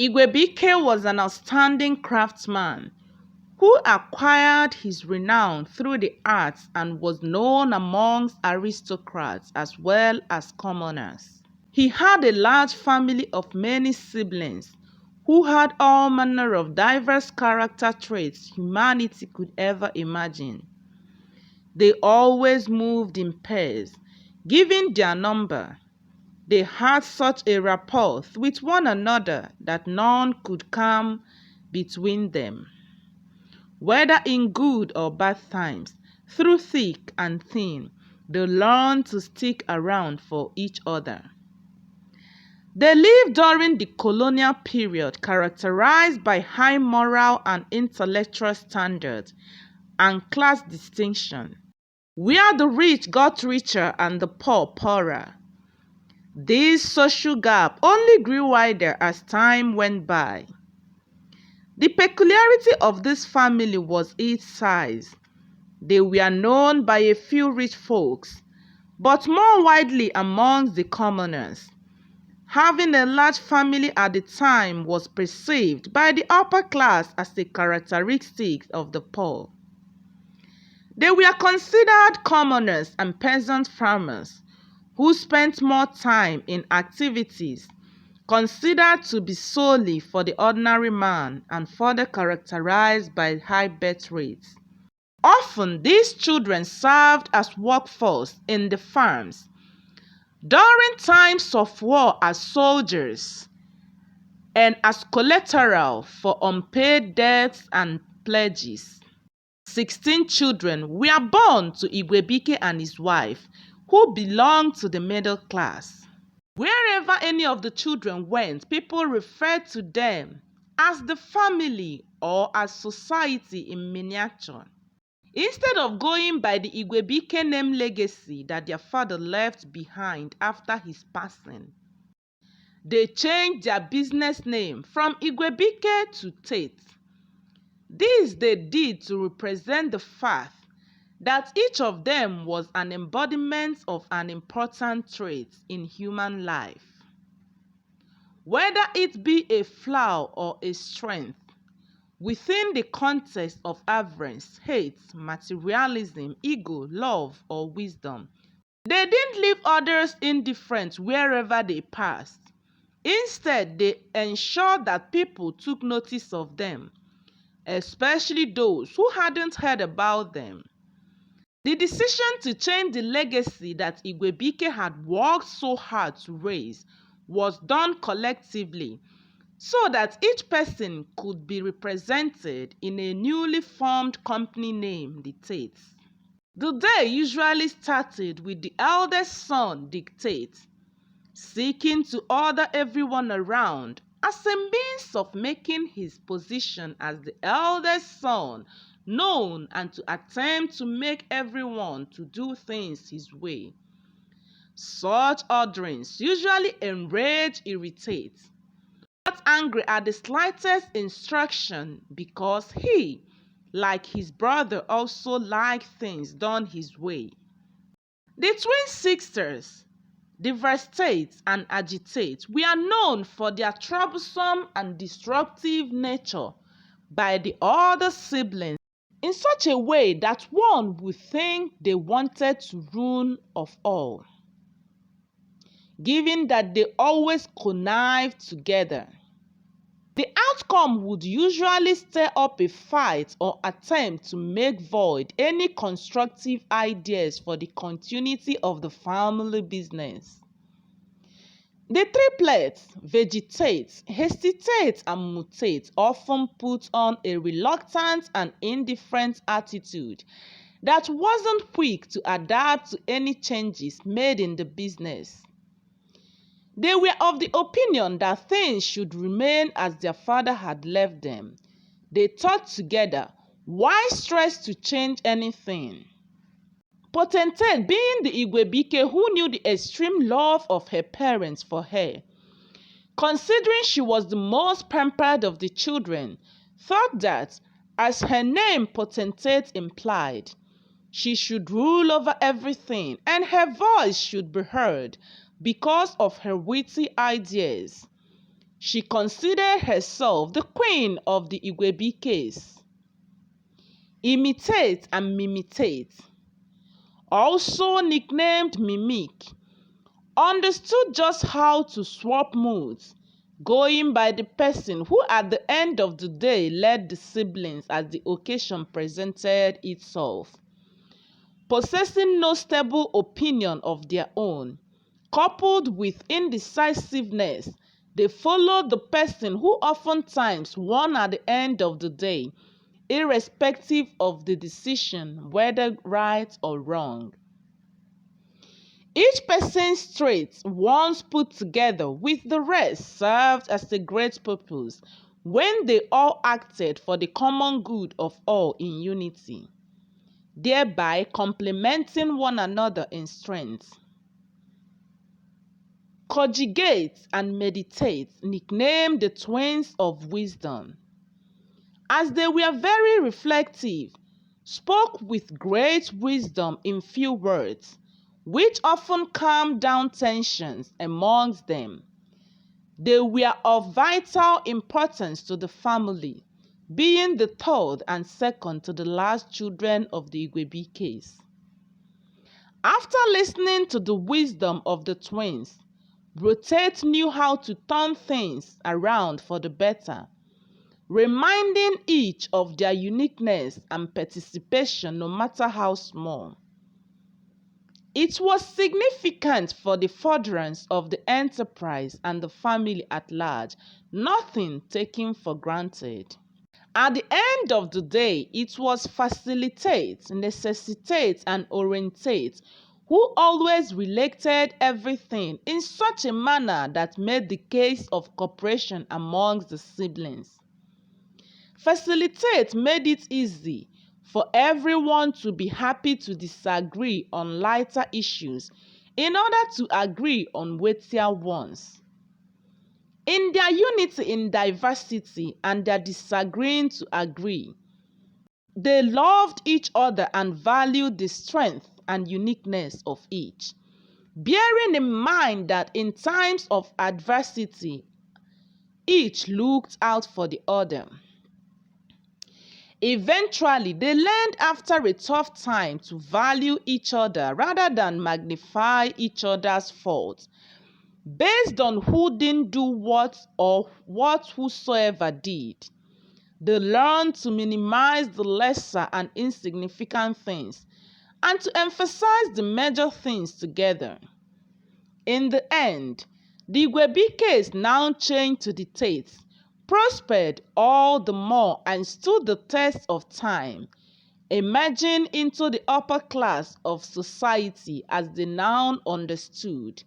Igwebike was an outstanding craftsman who acquired his renown through the arts and was known amongst aristocrats as well as commoners. He had a large family of many siblings who had all manner of diverse character traits humanity could ever imagine. They always moved in pairs, given their number. They had such a rapport with one another that none could come between them. Whether in good or bad times, through thick and thin, they learned to stick around for each other. They lived during the colonial period characterized by high moral and intellectual standards and class distinction, where the rich got richer and the poor poorer. This social gap only grew wider as time went by. The peculiarity of this family was its size. They were known by a few rich folks, but more widely amongst the commoners. Having a large family at the time was perceived by the upper class as a characteristic of the poor. They were considered commoners and peasant farmers who spent more time in activities considered to be solely for the ordinary man and further characterized by high birth rates. Often these children served as workforce in the farms, during times of war as soldiers, and as collateral for unpaid debts and pledges. 16 children were born to Igwebike and his wife, who belonged to the middle class. Wherever any of the children went, people referred to them as the family or as society in miniature. Instead of going by the Igwebike name legacy that their father left behind after his passing, they changed their business name from Igwebike to Tate. This they did to represent the fact that each of them was an embodiment of an important trait in human life. Whether it be a flaw or a strength, within the context of avarice, hate, materialism, ego, love, or wisdom, they didn't leave others indifferent wherever they passed. Instead, they ensured that people took notice of them, especially those who hadn't heard about them. The decision to change the legacy that Igwebike had worked so hard to raise was done collectively so that each person could be represented in a newly formed company named the Tates. The day usually started with the eldest son, Dictate, seeking to order everyone around as a means of making his position as the eldest son known and to attempt to make everyone to do things his way. Such orderings usually enrage, irritate, got angry at the slightest instruction because he, like his brother, also liked things done his way. The twin sisters, devastate and agitate, were known for their troublesome and disruptive nature by the other siblings in such a way that one would think they wanted to ruin of all, given that they always connived together. The outcome would usually stir up a fight or attempt to make void any constructive ideas for the continuity of the family business. The triplets, vegetate, hesitate, and mutate, often put on a reluctant and indifferent attitude that wasn't quick to adapt to any changes made in the business. They were of the opinion that things should remain as their father had left them. They thought together, why stress to change anything? Potentate, being the Igwebike who knew the extreme love of her parents for her, considering she was the most pampered of the children, thought that, as her name Potentate implied, she should rule over everything and her voice should be heard because of her witty ideas. She considered herself the queen of the Igwebikes. Imitate and mimitate, also nicknamed Mimic, understood just how to swap moods, going by the person who at the end of the day led the siblings as the occasion presented itself. Possessing no stable opinion of their own, coupled with indecisiveness, they followed the person who oftentimes won at the end of the day, irrespective of the decision, whether right or wrong. Each person's traits, once put together with the rest, served as a great purpose when they all acted for the common good of all in unity, thereby complementing one another in strength. Conjugate and meditate, nicknamed the twins of wisdom. As they were very reflective, spoke with great wisdom in few words, which often calmed down tensions amongst them. They were of vital importance to the family, being the third and second to the last children of the Igwebikes. After listening to the wisdom of the twins, Rotate knew how to turn things around for the better, reminding each of their uniqueness and participation no matter how small. It was significant for the furtherance of the enterprise and the family at large, nothing taken for granted. At the end of the day, it was facilitate, necessitate, and orientate who always related everything in such a manner that made the case of cooperation amongst the siblings. Facilitate made it easy for everyone to be happy to disagree on lighter issues in order to agree on weightier ones. In their unity in diversity and their disagreeing to agree, they loved each other and valued the strength and uniqueness of each, bearing in mind that in times of adversity, each looked out for the other. Eventually, they learned after a tough time to value each other rather than magnify each other's faults, based on who didn't do what or what whosoever did. They learned to minimize the lesser and insignificant things and to emphasize the major things together. In the end, the Igwebikes, now changed to the Tates, prospered all the more and stood the test of time, emerging into the upper class of society as they now understood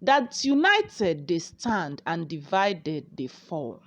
that united they stand and divided they fall.